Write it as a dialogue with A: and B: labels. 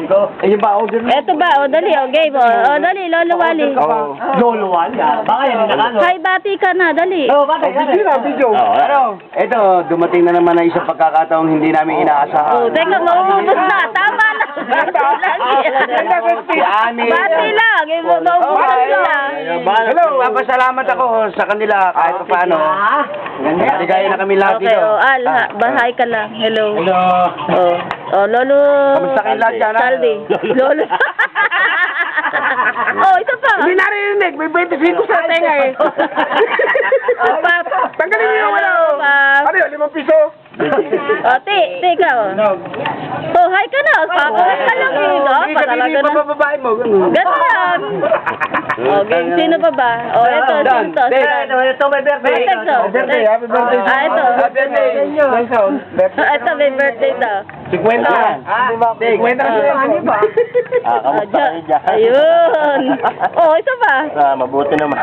A: Ayun ba, order mo?
B: Eto ba, o dali, o game, o dali, Lolo Wally.
A: Lolo Wally, baka yan yung nakano.
B: Hi, bati ka na, dali.
A: Bata, video. Ano? Ito, dumating na naman na isang pagkakataong hindi namin inaasahan.
B: Oh, teka, maubos na, tama na. Bati lang, maubos na sila.
A: Hello, papasalamat ako sa kanila kahit pa paano. Naligaya na kami lahat
B: Okay,
A: dito.
B: o, bahay ka lang, hello.
A: Hello.
B: Oh, Lolo.
A: Kamusta kayo lahat dyan, ha?
B: Saldi. Lolo. Oh, isa pa.
A: Hindi narinig, may 25 sa tenga eh.
B: Oh, Pap.
A: Tanggalin niyo yung ano.
B: Pap.
A: Ano yun, 5 piso?
B: Oh, ikaw. Oh, hi ka na. Papawag ka lang eh.
A: Hindi, sabihin pa babae mo.
B: Ganon. Okay, sino pa ba? Oh, ito, sinto.
A: Ito, may birthday.
B: Happy birthday,
A: happy birthday.
B: Ito.
A: Happy birthday.
B: Ito, may birthday daw.
A: 50 yan. 50 kasi yan ba?
C: Kamusta kayo dyan?
B: Ayun. Oh, isa pa.
C: Mabuti naman.